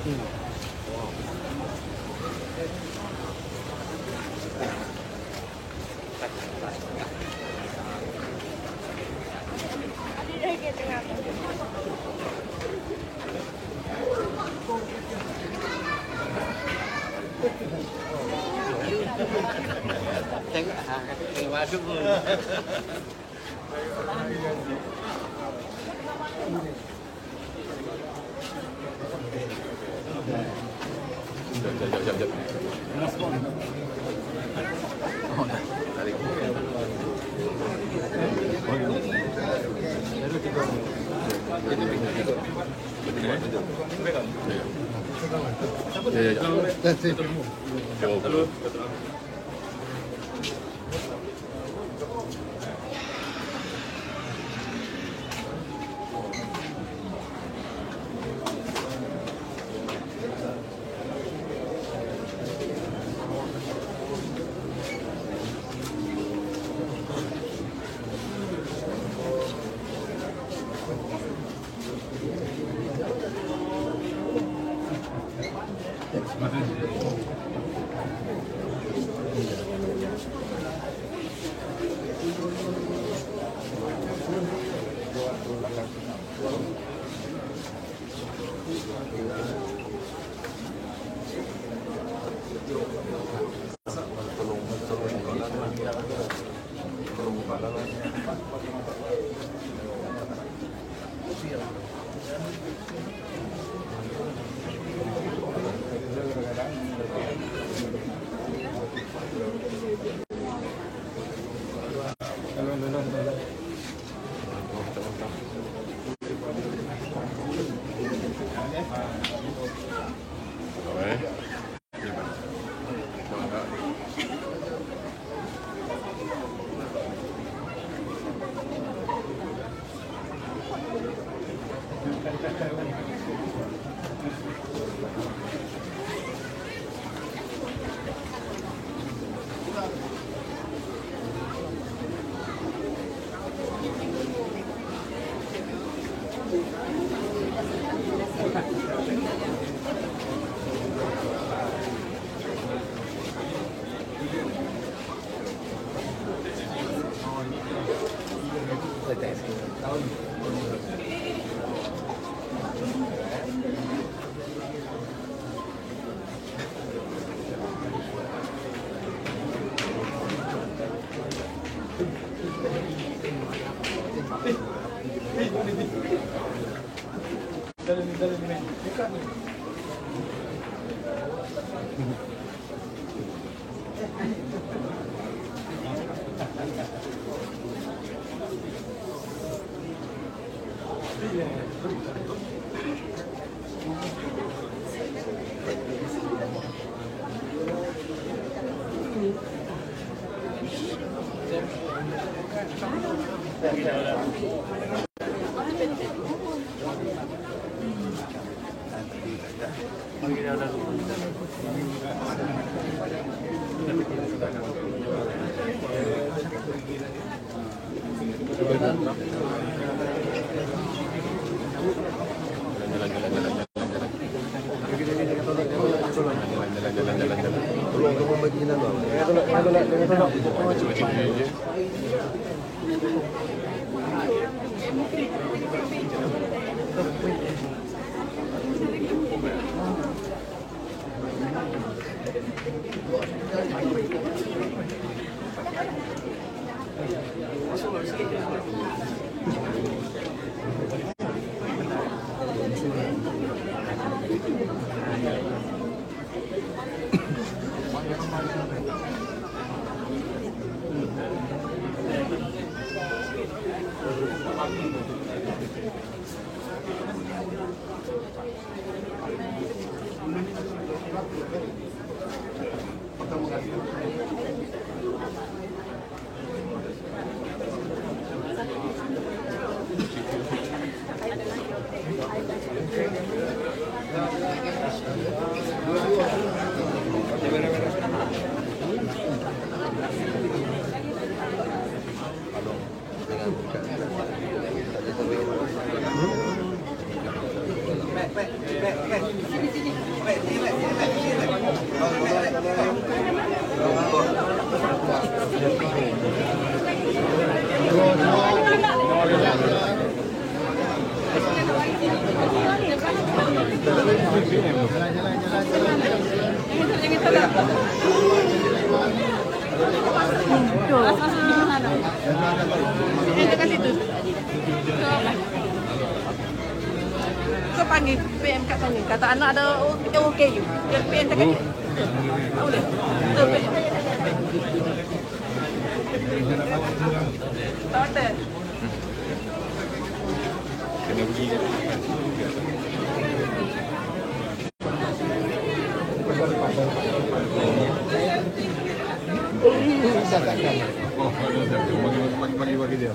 Masuk. Jap. Oh, dah. Tarik. Ya. Kau panggil PM kat sana. Kata anak ada okey you. Dia PM tak kata. Tak boleh. Tak ada. Kena pergi. Bagi dia.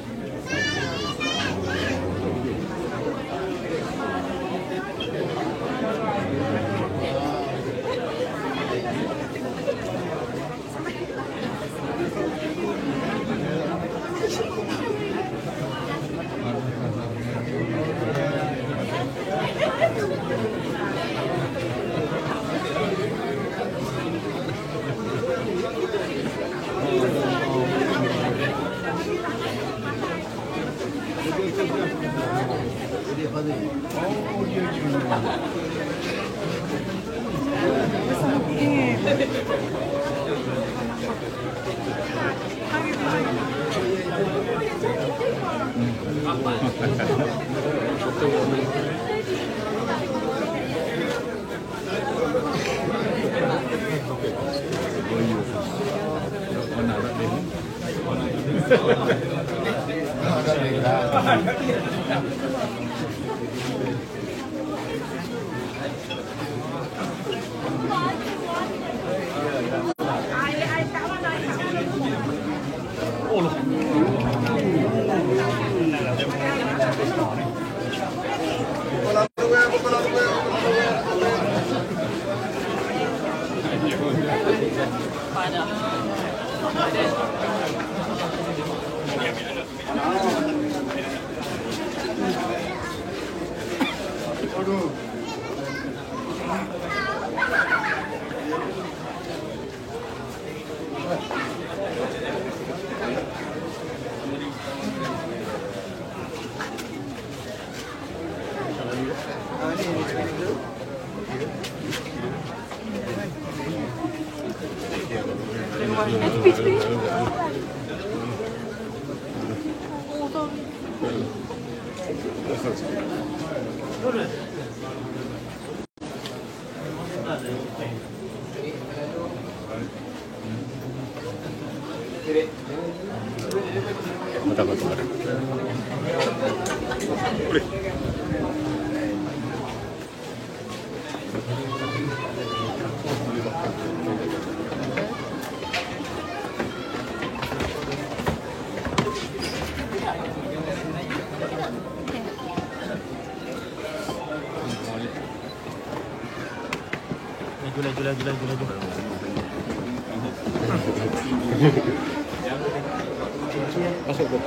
Masuk ke?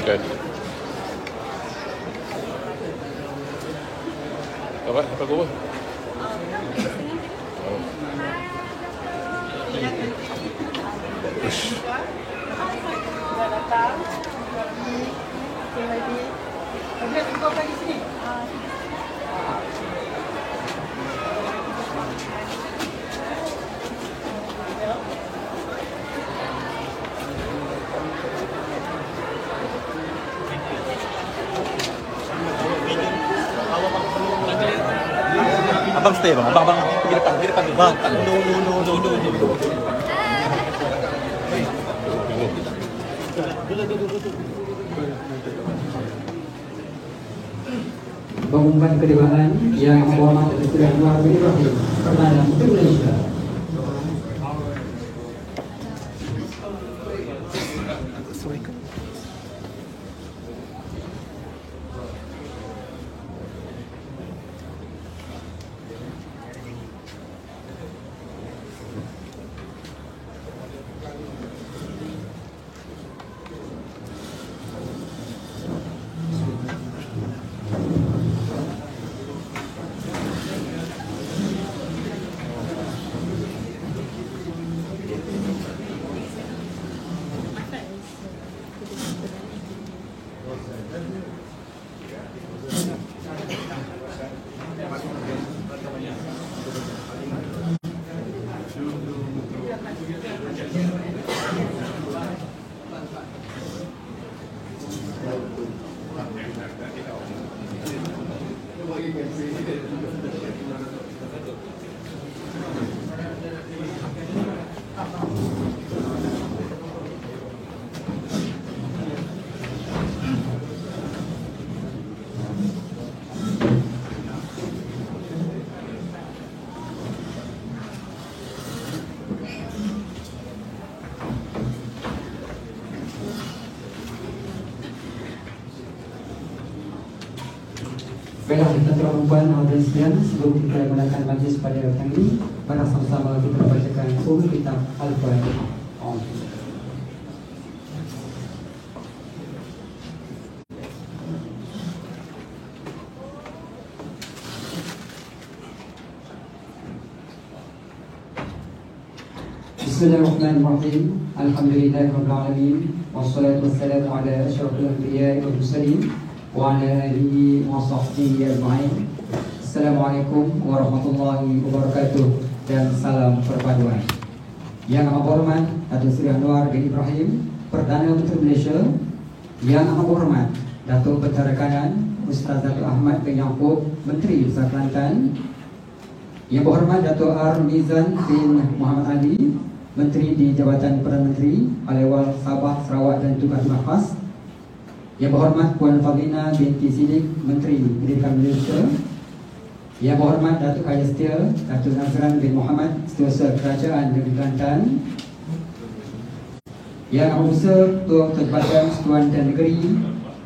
Kan. Apa gua? Abang stay bang, abang pergi depan tu bang. No. Pengumuman kedewaan yang menghormati Presiden Anwar Ibrahim Perdana Menteri Malaysia. Baiklah, tuan-tuan dan puan hadirin sekalian, sebelum kita mulakan majlis pada petang ini, mari sama-sama kita bacakan ummul kitab Al-Fatihah. Bismillahirrahmanirrahim. Alhamdulillahirabbil alamin. Wassalatu wassalamu ala asyrafil anbiya'i wal mursalin wa ala alihi wa sahbihi ajma'in. Assalamualaikum warahmatullahi wabarakatuh dan salam perpaduan. Yang amat hormat Datuk Seri Anwar bin Ibrahim, Perdana Menteri Malaysia. Yang amat hormat Datuk Bentara Kanan Ustaz Datuk Ahmad bin Yaakob, Menteri Besar Kelantan. Yang berhormat Datuk Ar-Mizan bin Muhammad Ali, Menteri di Jabatan Perdana Menteri, Palewal Sabah, Sarawak dan Tugas Nafas. Yang berhormat Puan Fadlina binti Siddiq, Menteri Pendidikan Malaysia. Yang berhormat Datuk Haji Setia Datuk Nazran bin Muhammad, Setiausaha Kerajaan Negeri Kelantan. Yang amat besar Ketua Jabatan Persekutuan dan Negeri,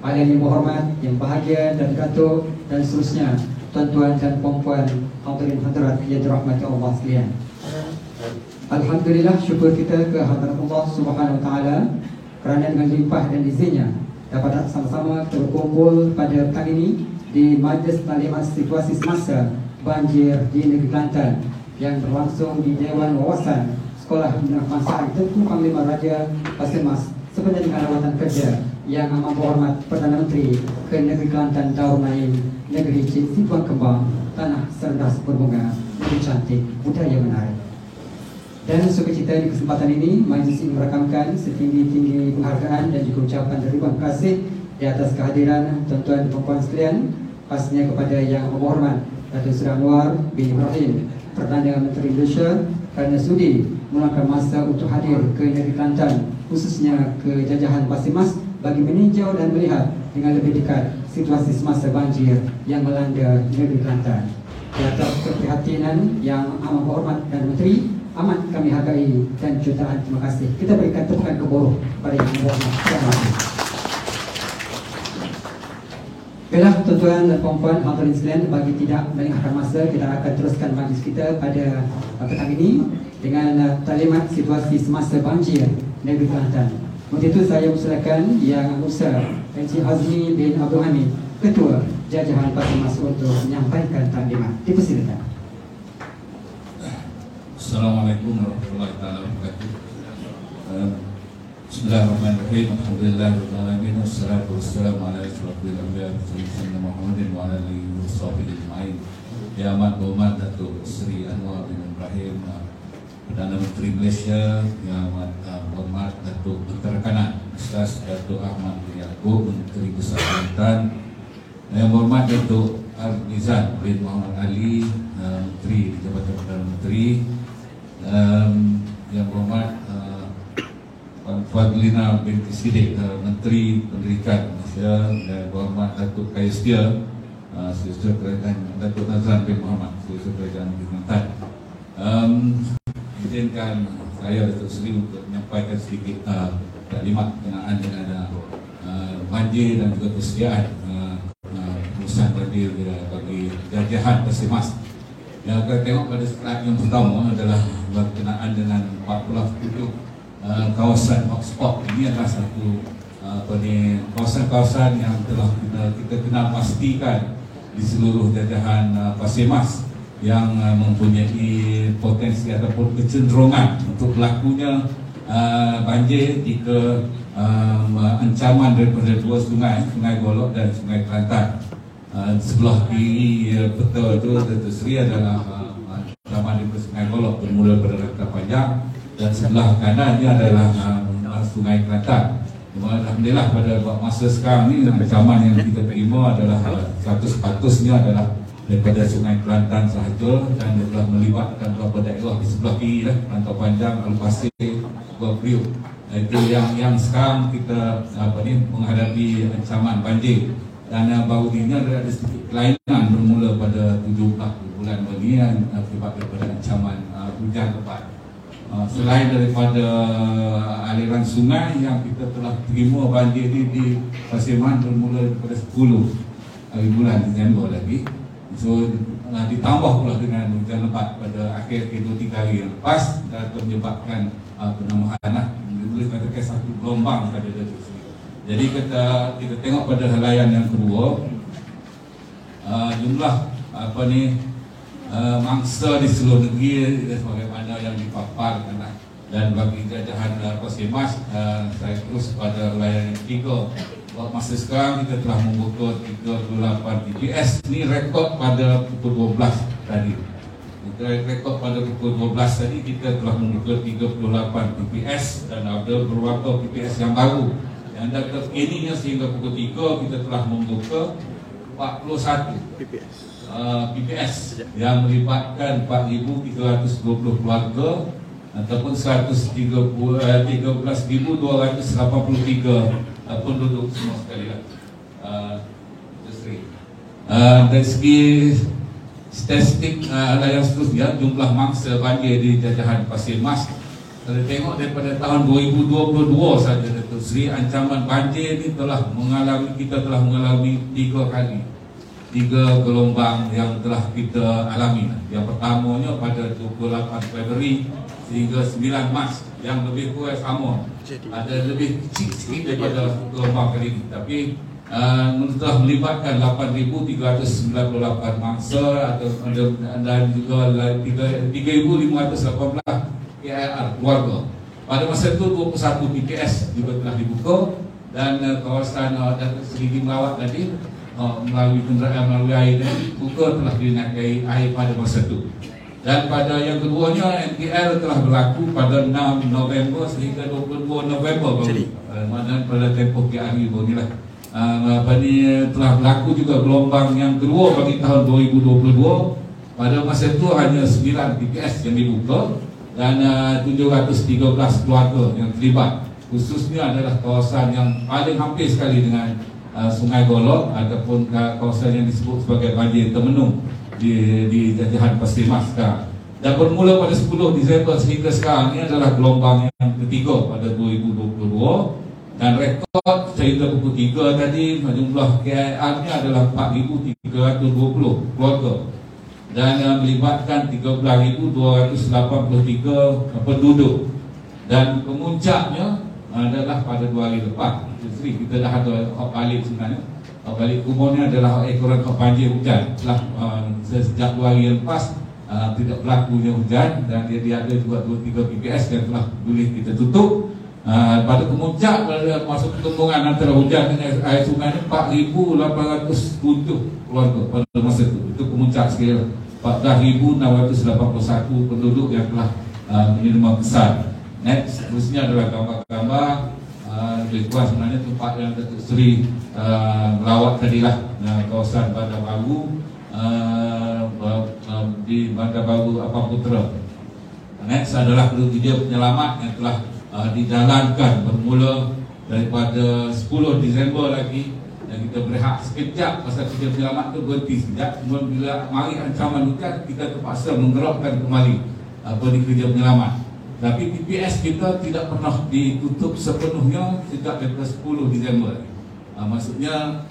Ahli yang berhormat, yang bahagia dan datuk dan seterusnya, tuan-tuan dan puan-puan, hadirin hadirat yang dirahmati Allah sekalian. Alhamdulillah, syukur kita ke hadirat Allah Subhanahu Wa Taala kerana dengan limpah dan izinnya dapat sama-sama kita berkumpul pada petang ini di Majlis Taklimat Situasi Semasa Banjir di Negeri Kelantan yang berlangsung di Dewan Wawasan Sekolah Menengah Kebangsaan Tengku Panglima Raja Pasir Mas sebenarnya dengan rawatan kerja yang amat berhormat Perdana Menteri ke Negeri Kelantan Darul Naim, negeri Situan Kembang, tanah cerdas berbunga, negeri cantik, budaya menarik. Dan sukacita di kesempatan ini, majlis ini merakamkan setinggi-tinggi penghargaan dan juga ucapan terima kasih di atas kehadiran tuan-tuan dan puan-puan sekalian, pastinya kepada yang berhormat Datuk Seri Anwar bin Ibrahim, Perdana Menteri Malaysia, kerana sudi meluangkan masa untuk hadir ke negeri Kelantan, khususnya ke jajahan Pasir Mas bagi meninjau dan melihat dengan lebih dekat situasi semasa banjir yang melanda negeri Kelantan. Di atas keprihatinan yang amat berhormat dan Menteri, amat kami hargai dan jutaan terima kasih. Kita berikan tepukan keburuh pada yang berhormat. Terima kasih. Baiklah, tuan-tuan dan puan-puan hadirin sekalian, bagi tidak melengahkan masa, kita akan teruskan majlis kita pada petang ini dengan taklimat situasi semasa banjir negeri Kelantan. Untuk itu saya persilakan Yang Besar Encik Azmi bin Abdul Hamid, Ketua Jajahan Pasir Mas untuk menyampaikan taklimat. Dipersilakan. Assalamualaikum warahmatullahi wabarakatuh. Bismillahirrahmanirrahim. Alhamdulillahirabbil alamin. Wassalatu wassalamu ala asyrafil anbiya'i sayyidina Muhammadin wa ala alihi washabihi ajma'in. Yang amat berhormat Datuk Seri Anwar bin Ibrahim, Perdana Menteri Malaysia. Yang amat berhormat Datuk Bentara Kanan Ustaz Datuk Ahmad bin Yaakob, Menteri Besar Kelantan. Yang berhormat Datuk Ar-Mizan bin Muhammad Ali, Menteri di Jabatan Perdana Menteri. Yang berhormat Puan Fadlina binti Siddiq, Menteri Pendidikan Malaysia. Dan berhormat Datuk Haji Setia, Setiausaha Kerajaan, Datuk Nazran bin Muhammad, Setiausaha Kerajaan Negeri Kelantan. Izinkan saya Datuk Seri untuk menyampaikan sedikit taklimat berkenaan dengan banjir dan juga persediaan urusan banjir bagi jajahan Pasir Mas. Yang kita tengok pada slide yang pertama adalah berkenaan dengan 47 kawasan hotspot. Ini adalah satu kawasan-kawasan yang telah kita kenal pastikan di seluruh jajahan Pasir Mas yang mempunyai potensi ataupun kecenderungan untuk berlakunya banjir jika ancaman daripada dua sungai, Sungai Golok dan Sungai Kelantan. Sebelah kiri peta itu Datuk Seri adalah ancaman daripada Sungai Golok bermula pada Rantau Panjang, dan sebelah kanannya adalah Sungai Kelantan. Alhamdulillah pada masa sekarang ni ancaman yang kita terima adalah sepatutnya adalah daripada Sungai Kelantan sahaja, dan telah melibatkan beberapa daerah di sebelah kiri lah, Rantau Panjang, Alpasir, Gua Priuk. Itu yang sekarang kita menghadapi ancaman banjir. Dan baru ini ada sedikit kelainan bermula pada 17 bulan ini akibat daripada ancaman hujan lebat. Selain daripada aliran sungai yang kita telah terima banjir di Pasir Mas bermula daripada 10 hari bulan Disember lagi. So ditambah pula dengan hujan lebat pada akhir 2-3 hari yang lepas dan menyebabkan penambahan boleh katakan satu gelombang pada Datuk Seri. Jadi kita tengok pada helaian yang kedua, jumlah mangsa di seluruh negeri sebagaimana yang dipaparkan dan bagi jajahan Pasemas, saya terus pada helaian yang ketiga. Masa sekarang kita telah membuka 38 PPS. Ini rekod pada pukul 12 tadi. Rekod pada pukul 12 tadi kita telah membuka 38 PPS dan ada beberapa PPS yang baru. Yang data ininya sehingga pukul 3 kita telah membuka 41 PPS yang melibatkan 4,320 keluarga ataupun 13,283 penduduk semua sekali lah. Dari segi statistik yang seterusnya, jumlah mangsa banjir di jajahan Pasemas, kalau tengok daripada tahun 2022 saja Datuk Seri, ancaman banjir ini kita telah mengalami 3 gelombang yang telah kita alami. Yang pertamanya pada 28 Februari sehingga 9 Mac yang lebih kurang sama, ada lebih kecil sikit daripada gelombang kali ini, tapi telah melibatkan 8,398 mangsa dan juga 3,518 KIR keluarga. Pada masa itu 21 PPS juga telah dibuka dan kawasan Datuk Seri Melawat tadi melalui kenderaan melalui air tadi buka telah dinaiki air pada masa itu. Dan pada yang keduanya NKL telah berlaku pada 6 November sehingga 22 November baru. Mana pada tempoh hari inilah telah berlaku juga gelombang yang kedua bagi tahun 2022. Pada masa itu hanya 9 PPS yang dibuka dan 713 keluarga yang terlibat. Khususnya adalah kawasan yang paling hampir sekali dengan Sungai Golok ataupun kawasan yang disebut sebagai banjir termenung di jajahan Pasemas sekarang. Dan bermula pada 10 Disember sehingga sekarang ini adalah gelombang yang ketiga pada 2022 dan rekod sehingga pukul 3 tadi jumlah KIR-nya adalah 4,320 keluarga dan melibatkan 13,283 penduduk dan kemuncaknya adalah pada 2 hari lepas. Jadi kita dah ada hak balik sebenarnya. Balik umumnya adalah ekoran banjir hujan. Setelah sejak 2 hari lepas tidak berlakunya hujan dan dia ada juga 2-3 PPS yang telah boleh kita tutup. Pada kemuncak pada masuk pertemuan antara hujan dengan air sungai 4,807 keluarga pada masa itu. Itu kemuncak sekali. 14,681 penduduk yang telah menerima kesan. Next, seterusnya adalah gambar-gambar lebih kurang sebenarnya tempat yang Datuk Seri melawat tadilah, kawasan Bandar Baru di Bandar Baru Apang Putra. Next adalah kerja penyelamat yang telah dijalankan bermula daripada 10 Disember lagi dan kita berehat sekejap pasal kerja penyelamat itu berhenti sekejap. Kemudian bila mari ancaman hujan kita terpaksa menggerakkan kembali di kerja penyelamat. Tapi PPS kita tidak pernah ditutup sepenuhnya sejak daripada 10 Disember. Maksudnya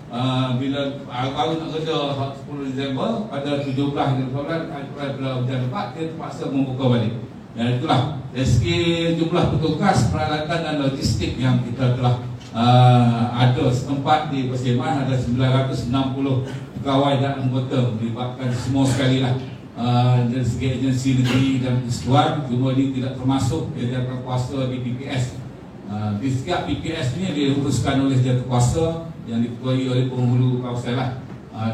bila baru nak kerja 10 Disember pada 17 Disember pada hujan lebat dia terpaksa membuka balik. Dan itulah dari segi jumlah petugas, peralatan dan logistik yang kita telah ada setempat di Pasemas ada 960 pegawai dan anggota melibatkan semua sekali lah. Dari segi agensi negeri dan persekutuan, cuma ini tidak termasuk jabatan kuasa di PPS. Di setiap PPS ini diuruskan oleh jabatan kuasa yang diketuai oleh penghulu kawasan lah.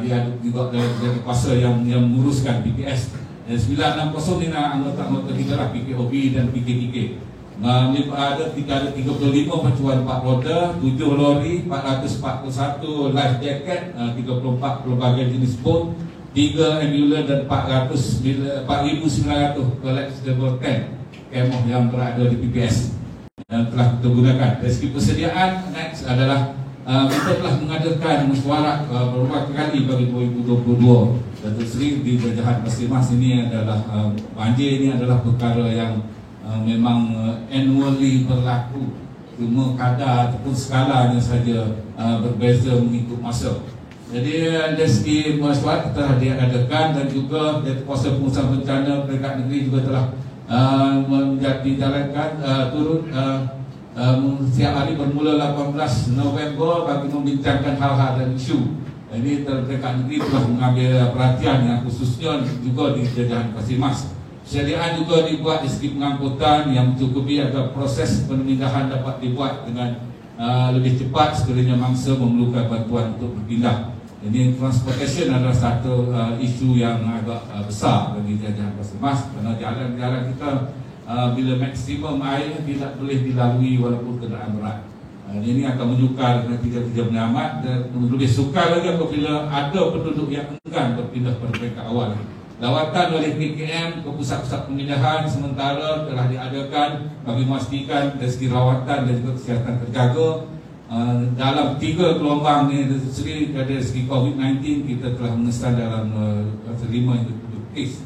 Dia ada juga jabatan kuasa yang menguruskan PPS. Dan 960 ini anggota-anggota kita lah, PKOB dan PKTK. Ada 35 pacuan 4 roda, 7 lori, 441 life jacket, 34 pelbagai jenis boat, 3 ambulans dan 4,900 collapsible tent kemah yang berada di PPS yang telah kita gunakan. Dari segi persediaan, next adalah kita telah mengadakan mesyuarat beberapa kali bagi 2022. Datuk Seri di jajahan Pasemas ini adalah banjir ini adalah perkara yang memang annually berlaku, cuma kadar ataupun skalanya saja berbeza mengikut masa. Jadi dari segi mesyuarat telah diadakan dan juga dari kuasa pengurusan bencana peringkat negeri juga telah dijalankan turut setiap hari bermula 18 November bagi membincangkan hal-hal dan isu. Ini peringkat negeri telah mengambil perhatian yang khususnya juga di jajahan Pasir Mas. Persediaan juga dibuat di segi pengangkutan yang mencukupi agar proses pemindahan dapat dibuat dengan lebih cepat sekiranya mangsa memerlukan bantuan untuk berpindah. Ini transportation adalah satu isu yang agak besar bagi jajahan Pasir Mas kerana jalan-jalan kita bila maksimum air tidak boleh dilalui walaupun kenderaan berat. Ini akan menyukar kerja-kerja penyelamat dan lebih sukar lagi apabila ada penduduk yang enggan berpindah pada peringkat awal. Lawatan oleh PKM ke pusat-pusat pemindahan sementara telah diadakan bagi memastikan dari segi rawatan dan juga kesihatan terjaga. Dalam 3 gelombang ni dari segi COVID-19 kita telah mengesan dalam 5 kes.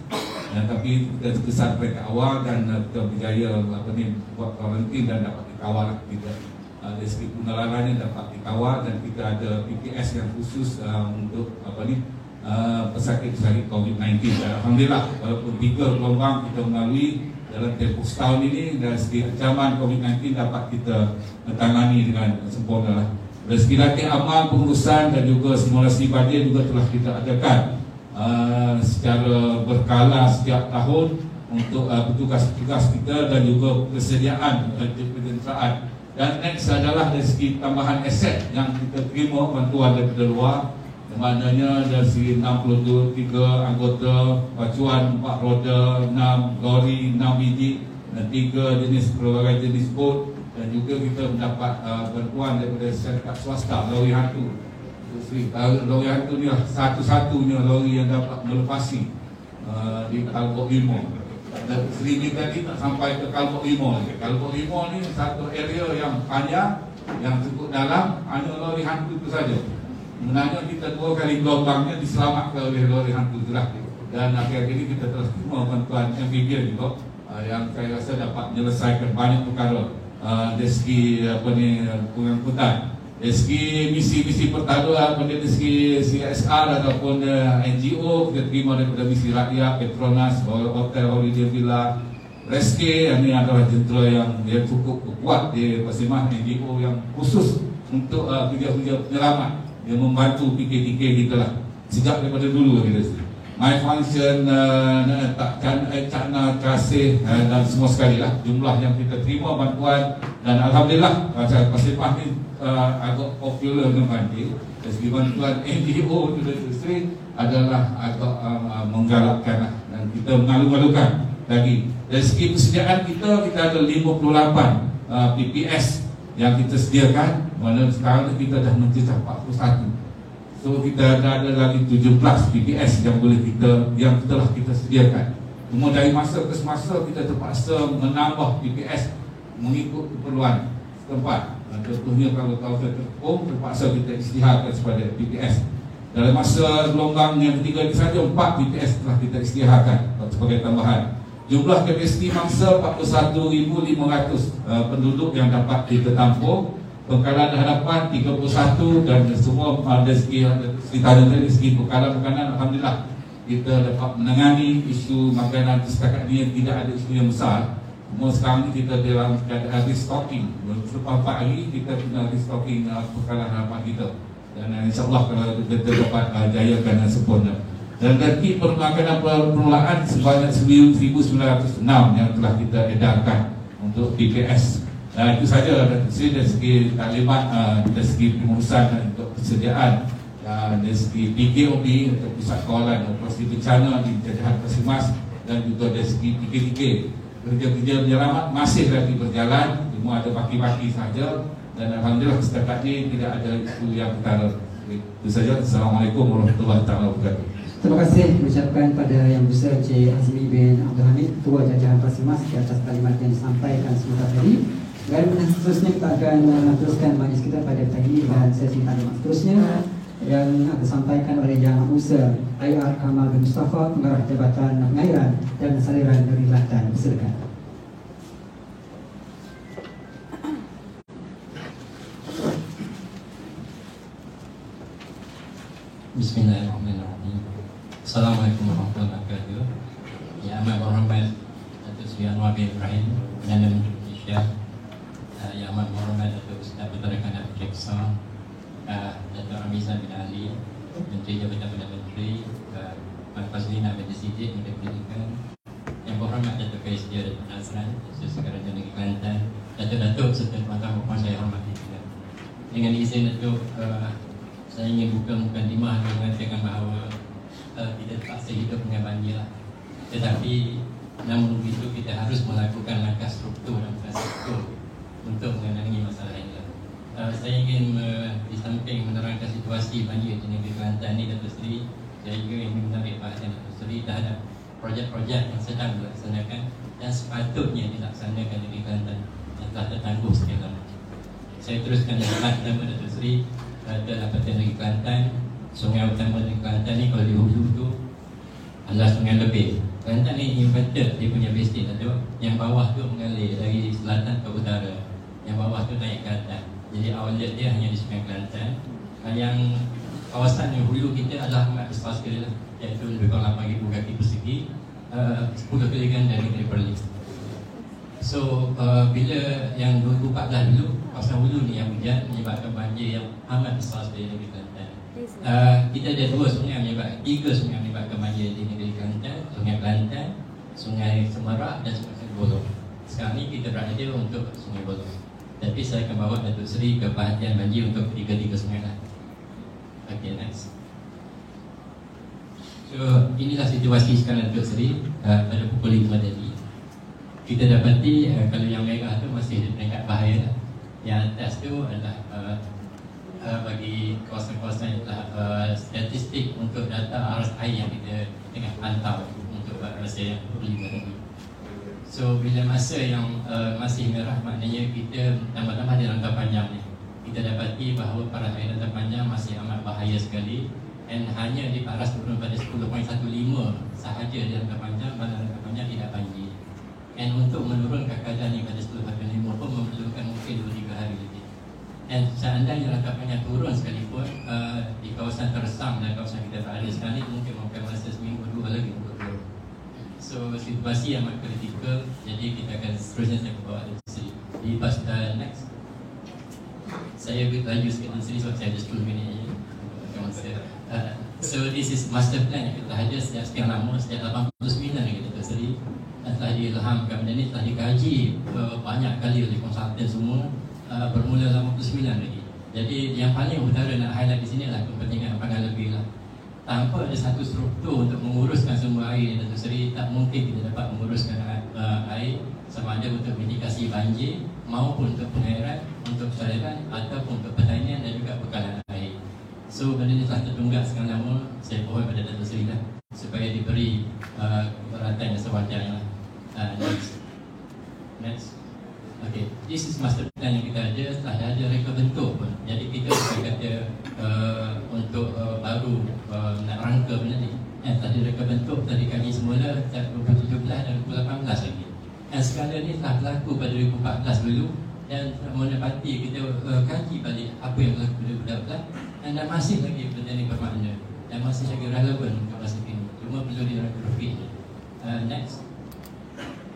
Tapi kita kesan peringkat awal dan kita berjaya buat karantin dan dapat dikawal tidak. Dari segi penularannya dapat dikawal dan kita ada PPS yang khusus untuk pesakit-pesakit COVID-19. Alhamdulillah walaupun 3 gelombang kita melalui dalam tempoh setahun ini, dari segi ancaman COVID-19 dapat kita tangani dengan sempurna. Dari segi latih amal, pengurusan dan juga simulasi badai juga telah kita adakan secara berkala setiap tahun untuk petugas-petugas kita dan juga persediaan penyertaan. Dan next adalah dari segi tambahan aset yang kita terima bantuan daripada luar, maknanya dari segi 63 anggota pacuan 4 roda, 6 lori, 6 biji dan 3 jenis pelbagai jenis bot, dan juga kita mendapat bantuan daripada syarikat swasta lori hantu. Lori hantu ni lah satu-satunya lori yang dapat melepasi di Kalbok Limo. Dan Seri tadi tak sampai ke Kalbok Limo. Kalbok Limo ni satu area yang panjang, yang cukup dalam, hanya lori hantu itu saja. Sebenarnya kita 2 kali gelombangnya diselamatkan oleh lori hantu itulah. Dan akhir-akhir ini kita terus terima bantuan amphibian juga yang saya rasa dapat menyelesaikan banyak perkara dari segi pengangkutan, dari segi misi-misi pertahanan, dari segi CSR ataupun NGO kita terima daripada misi rakyat, Petronas, Hotel Holiday Villa, Reske. Ini adalah jentera yang cukup kuat di Pasir Mas, NGO yang khusus untuk kerja-kerja penyelamat yang membantu PKK kita lah sejak daripada dulu kita. My Function, Cakna, Kasih dan semua sekali lah jumlah yang kita terima bantuan. Dan Alhamdulillah Pasir Mas ni agak popular dengan dia. Dari segi bantuan NGO itu dari industri adalah agak menggalakkan lah. Dan kita mengalu-alukan lagi. Dari segi persediaan kita ada 58 PPS yang kita sediakan, mana sekarang kita dah mencecah 41. So kita ada lagi 17 PPS yang telah kita sediakan. Cuma dari masa ke semasa kita terpaksa menambah PPS mengikut keperluan setempat. Contohnya kalau kawasan terkepung, terpaksa kita isytiharkan kepada PPS. Dalam masa gelombang yang ketiga ini saja 4 PPS telah kita isytiharkan sebagai tambahan. Jumlah kapasiti mangsa 41,500 penduduk yang dapat kita tampung. Pengkalan hadapan 31 dan semua dari segi pengkalan-pengkalan Alhamdulillah kita dapat menangani isu makanan setakat ini. Tidak ada isu yang besar. Cuma sekarang ni kita dalam keadaan restocking. Selepas 4 hari kita kena restocking pengkalan hadapan kita. Dan insyaAllah kalau kita dapat jayakan dengan sempurna. Dan dari permakanan permulaan sebanyak 1,906 yang telah kita edarkan untuk PPS. Itu saja dari segi taklimat, dari segi pengurusan untuk persediaan, dari segi PKOB untuk pusat kawalan operasi bencana di jajahan Pasir Mas, dan juga dari segi PKK. Kerja-kerja penyelamat masih lagi berjalan, cuma ada baki-baki saja. Dan Alhamdulillah setakat ini tidak ada isu yang perkara. Itu saja. Assalamualaikum warahmatullahi wabarakatuh. Terima kasih mengucapkan pada Yang Besar Encik Azmi bin Abdul Hamid, Ketua Jajahan Pasir Mas, di atas kalimat yang disampaikan sebentar tadi. Dan seterusnya kita akan teruskan majlis kita pada pagi ini dengan sesi talimat seterusnya yang akan disampaikan oleh Yang Besar IR Kamal bin Mustafa, Pengarah Jabatan Pengairan dan Saliran dari Kelantan. Silakan. Bismillahirrahmanirrahim. Assalamualaikum warahmatullahi wabarakatuh. Yang amat berhormat Datuk Seri Anwar bin Ibrahim, Perdana Menteri Malaysia. Yang amat berhormat Datuk Ustaz Perdana Kanan Periksa, Datuk Ramizan bin Ali, Menteri Jabatan Perdana Menteri, Puan Fazlina bin Siddiq, Menteri Pendidikan. Yang berhormat Datuk KSD Datuk Nazran, Sekretariat Negeri Kelantan, Datuk-datuk serta tuan-tuan puan saya hormati. Dengan izin Datuk, saya ingin buka mukadimah dan mengatakan bahawa kita terpaksa hidup dengan banjir lah. Tetapi namun begitu kita harus melakukan langkah struktur dan infrastruktur untuk mengenangi masalah ini. Saya ingin di samping menerangkan situasi banjir di negeri Kelantan ini, Datuk Seri, saya juga ingin menarik perhatian Datuk Seri terhadap projek-projek yang sedang dilaksanakan dan sepatutnya dilaksanakan di negeri Kelantan yang telah tertangguh sekian lama. Saya teruskan dari pertama Datuk Seri. Dapatan Negeri Kelantan, sungai utama Negeri Kelantan ni kalau di hulu tu adalah sungai lebih. Kelantan ni inverted dia punya basin tu. Yang bawah tu mengalir dari selatan ke utara, yang bawah tu naik ke atas. Jadi outlet dia hanya di sungai Kelantan. Yang kawasan yang hulu kita adalah amat besar sekali lah, iaitu lebih kurang 8,000 kaki persegi, 10 kali ganda negeri Perlis. So bila yang 2014 dulu, kawasan hulu ni yang hujan menyebabkan banjir yang amat besar di negeri Kelantan. Kita ada 2 sungai menyebabkan, 3 sungai menyebabkan banjir di negeri Kelantan: Sungai Kelantan, Sungai Semerak dan Sungai Buloh. Sekarang ni kita berada untuk Sungai Buloh. Tapi saya akan bawa Datuk Seri ke perhatian banjir untuk 3 sungai lah. Okay, next. So inilah situasi sekarang Datuk Seri pada pukul 5 tadi. Kita dapati kalau yang merah tu masih di peringkat bahaya. Yang atas tu adalah bagi kawasan-kawasan yang telah statistik untuk data arus air yang kita tengah pantau untuk masa yang berlima tadi. So bila masa yang masih merah, maknanya kita tambah-tambah di rantau panjang ni, kita dapati bahawa paras air rantau panjang masih amat bahaya sekali. Dan hanya di paras turun pada 10.15 sahaja di rantau panjang, mana rantau panjang tidak banjir. Dan untuk menurunkan keadaan ini pada 10.5 pun memerlukan mungkin 2-3 hari lagi. Dan seandainya rangkapannya turun sekalipun, di kawasan tersang dan kawasan kita berada sekarang ini mungkin memakan masa seminggu 2 lagi untuk turun. So situasi amat kritikal. Jadi kita akan seterusnya saya bawa Datuk Seri. Lepas next, saya laju sikit Datuk Seri sebab saya ada 10 minit je. So this is master plan yang kita ada sejak sekian lama, sejak 89 lagi Datuk Seri. Telah diilhamkan, benda ni telah dikaji banyak kali oleh konsultan semua, bermula 89 lagi. Jadi yang paling utara nak highlight di sini adalah kepentingan pangan lebih lah. Tanpa ada satu struktur untuk menguruskan semua air Datuk Seri, tak mungkin kita dapat menguruskan air sama ada untuk mitigasi banjir maupun untuk pengairan, untuk saluran ataupun untuk pertanian dan juga bekalan air. So benda ni telah tertunggak sekian lama. Saya mohon pada Datuk Seri lah supaya diberi perhatian yang sewajarnya lah. Next. Okay, this is master plan yang kita ada. Telah ada reka bentuk pun. Jadi kita kata untuk baru nak rangka benda ni, telah ada reka bentuk, telah dikaji semula sejak 2017 dan 2018 lagi. Dan segala ni telah berlaku pada 2014 dulu. Dan menepati kita kaji balik apa yang berlaku pada 2014, dan masih lagi benda ni bermakna dan masih lagi relevan untuk masa ini. Cuma perlu direfit. Next.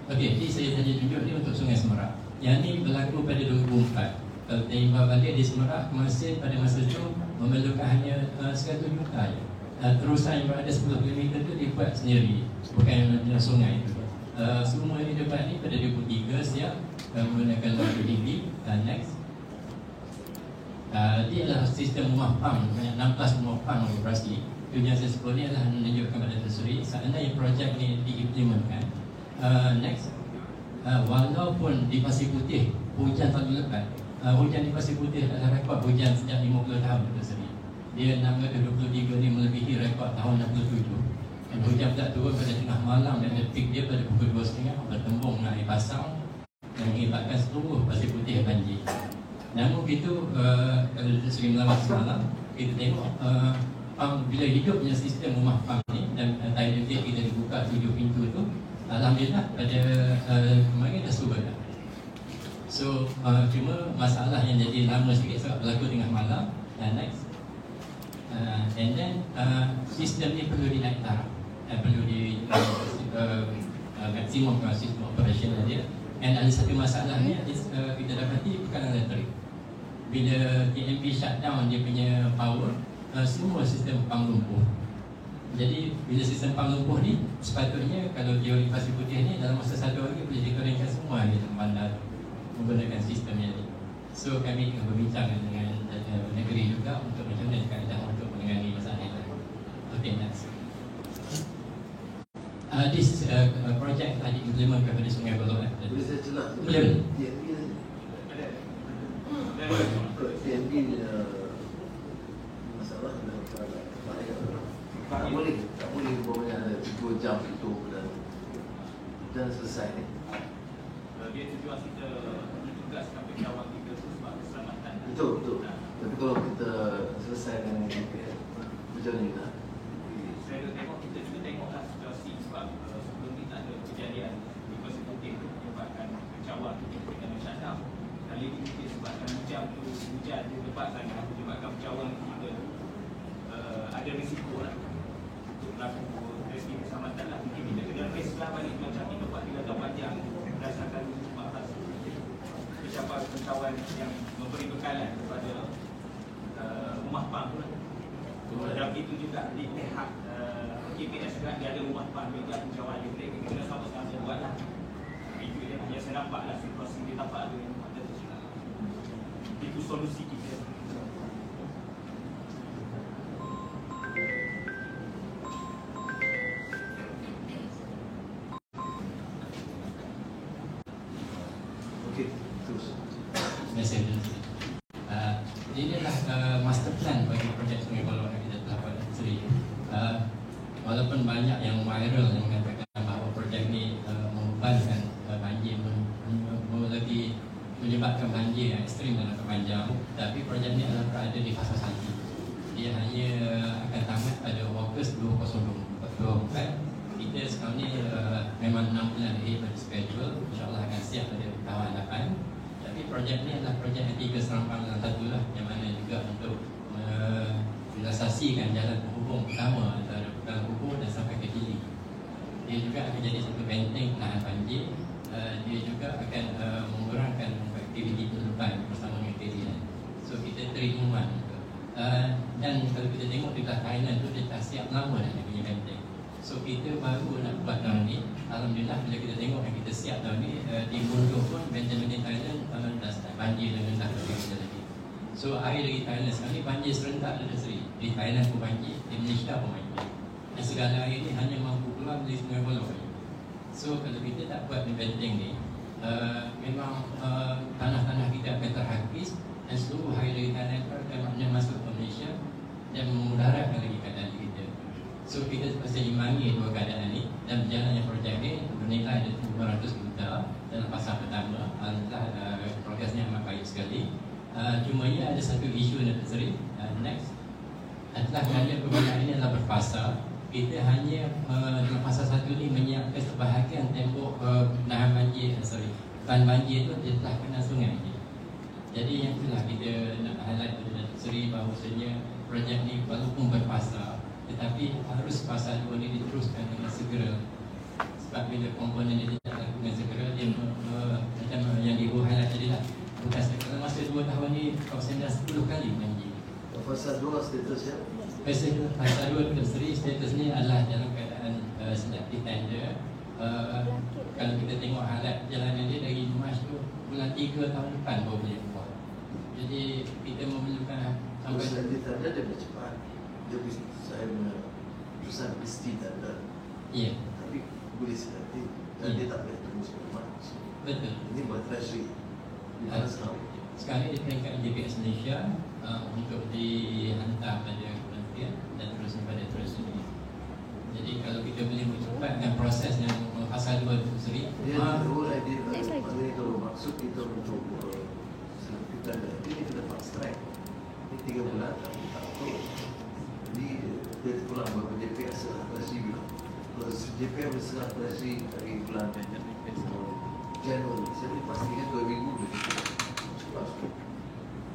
Okey, ini saya saja tunjuk ni untuk Sungai Semerak. Yang ni berlaku pada 2004. Kalau kita imbau balik di Semerak, pada masa itu memerlukan hanya 100 juta je. Terusan yang berada 10 km tu dibuat sendiri, bukan yang sungai itu. Semua yang dibuat ni pada 2003 siap menggunakan LDB. Next. Dia adalah sistem rumah pam, banyak 16 rumah pam operasi. Tujuan saya sebut ni adalah menunjukkan kepada Datuk Seri seandainya projek ni diimplementkan. Next, walaupun di Pasir Putih hujan terlalu lebat, hujan di Pasir Putih adalah rekod hujan sejak 50 tahun Datuk Seri. Dia 623 ni melebihi rekod tahun 67. Dan hujan tak turun pada tengah malam dan peak dia pada pukul 2.30 bertembung dengan air pasang dan mengibatkan seluruh Pasir Putih banjir. Namun begitu, kalau Datuk Seri melawat semalam, kita tengok bila hidupnya sistem rumah pam ni dan tidal gate kita dibuka 7 pintu tu, alhamdulillah pada kemarin dah surut dah. So cuma masalah yang jadi lama sikit sebab berlaku tengah malam. Next, And then sistem ni perlu dinaik taraf, perlu di maksimum sistem operasional dia. And ada satu masalah ni kita dapati perkara elektrik. Bila TMP shutdown dia punya power, semua sistem pam lumpuh. Jadi bila sistem pam lumpuh ni, sepatutnya kalau teori pasir putih ni dalam masa 1 hari boleh dikorengkan semua di bandar menggunakan sistem ni. So kami berbincang dengan negeri juga untuk macam mana kaedah untuk menangani masalah ini. Okay, next. This project telah diimplement kepada Sungai Buloh. Boleh saya celak? Boleh. TNB masalah tak boleh umpamanya ada 2 jam itu dan selesai ni. Dia tujuan kita ditugaskan pegawai kita sebab keselamatan. Betul. Tapi kalau kita selesai dengan DPR, macam ni tak? Saya tengok, kita juga tengoklah situasi sebab sebelum ni tak ada kejadian di Pasir Putih tu menyebabkan kecauan dengan masyarakat. Kali ini mungkin sebabkan hujan tu lebat sangat menyebabkan kecauan kita ada risiko lah untuk berlaku resmi keselamatan lah. Mungkin kita kena face lah balik macam ni tempat kita tahu panjang berdasarkan pencapaian kecauan yang memberi bekalan kepada rumah pam tu lah. Dan itu juga di pihak KPS juga dia ada rumah pam juga kecauan dia boleh kita sama-sama buat lah. Itu yang saya nampak lah situasi di tapak tu yang ada tu. Itu solusi kita. Okey, terus. Mesej inilah master plan bagi projek Sungai Buloh yang kita telah buat sendiri. Walaupun banyak yang viral yang mengatakan bahawa projek ni membebankan banjir, lebih menyebabkan banjir yang ekstrim dalam kepanjang, tapi projek ni adalah berada di fasa 1. Dia hanya akan tamat pada Ogos 2024. Kita sekarang ni memang 6 bulan lagi pada schedule, insyaAllah akan siap pada tahun 8. Tapi projek ni adalah projek yang 3 serampang dalam satu lah, yang mana juga untuk realisasikan jalan penghubung utama antara Kuala Lumpur dan sampai ke Dili. Dia juga akan jadi satu benteng penahan banjir. Dia juga akan mengurangkan aktiviti penutupan bersama dengan KDN. So kita terimuan. Dan kalau kita tengok di belah Thailand tu, dia dah siap lama dah dia punya benteng. So kita baru nak buat tahun ni. Alhamdulillah bila kita tengok yang kita siap tahun ni, di Mundur pun benteng Thailand dah start banjir dan dah kita lagi. So air dari Thailand sekarang ni banjir serentak dah seri. Di Thailand pun banjir, di Malaysia pun banjir. Dan segala air ni hanya mampu keluar dari Sungai Buloh. So kalau kita tak buat benteng ni, memang tanah-tanah kita akan terhakis dan seluruh air dari Thailand akan masuk ke Malaysia dan memudaratkan lagi keadaan kita. So kita pasti imbangi dua keadaan ni, dan berjalannya projek ni bernilai 200 juta dalam fasa pertama. Alhamdulillah progresnya amat baik sekali. Cumanya ada satu isu yang terseri. Next adalah kerana pembangunan ini adalah berfasa. Kita hanya dalam fasa 1 ni menyiapkan sebahagian tembok penahan banjir, tahan banjir tu dia telah kena sungai. Jadi yang itulah kita nak highlight pada Datuk Seri bahawasanya projek ni walaupun berfasa, tetapi harus fasa 2 ni diteruskan dengan segera. Sebab bila komponen ini tidak lakukan segera, dia macam yang Ibu highlight tadi lah, bukan dalam masa 2 tahun ni kawasan dah 10 kali banjir. Fasa 2 statusnya? Fasa 2 Datuk Seri status ni adalah dalam keadaan sedang ditender. Kalau kita tengok halat jalanan dia dari Mac tu, bulan 3 tahun depan baru boleh buat. Jadi kita memerlukan Kalau saya ditanda dia boleh cepat. Dia saya keputusan mesti tanda. Ya. Tapi boleh sekali dan dia tak boleh terus bermak. Betul. Ini buat treasury. Di mana sekarang? Sekarang ini di peringkat JPS Malaysia untuk dihantar pada kementerian dan terus kepada treasury. Jadi kalau kita boleh mempercepatkan proses yang fasa 2 itu sendiri, Dia whole idea maknanya kalau maksud kita untuk kita ada ini kita fast track. Ini 3 bulan tapi tak tahu. Jadi dia pulang baru JPS treasury bilang. Kalau JPS berserah treasury dari bulan Januari, saya boleh pastikan 2 minggu boleh.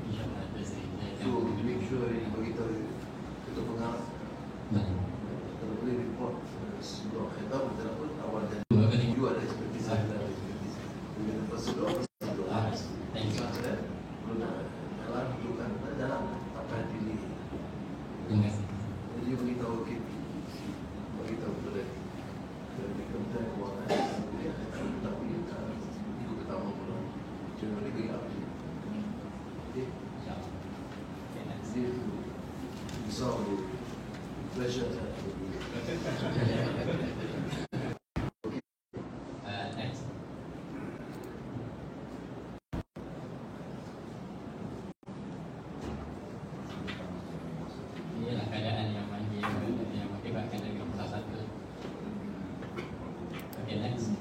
insyaAllah treasury. So make sure bagi tahu ketua pengarah Sebelum kita betul pun awal dan Dua kali. dua ada ekspertis ada ekspertis. Dengan prosedur Thank you. dalam bukan dalam apa dili. Terima kasih. Jadi beritahu KP, beritahu kepada Kementerian Keuangan, tapi itu pertama pula. Jangan lagi apa. Okay. InsyaAllah. Okay, next. Dia solve pressure. Next. Inilah keadaan yang banjir yang mengakibatkan negeri salah satu. Okay, next.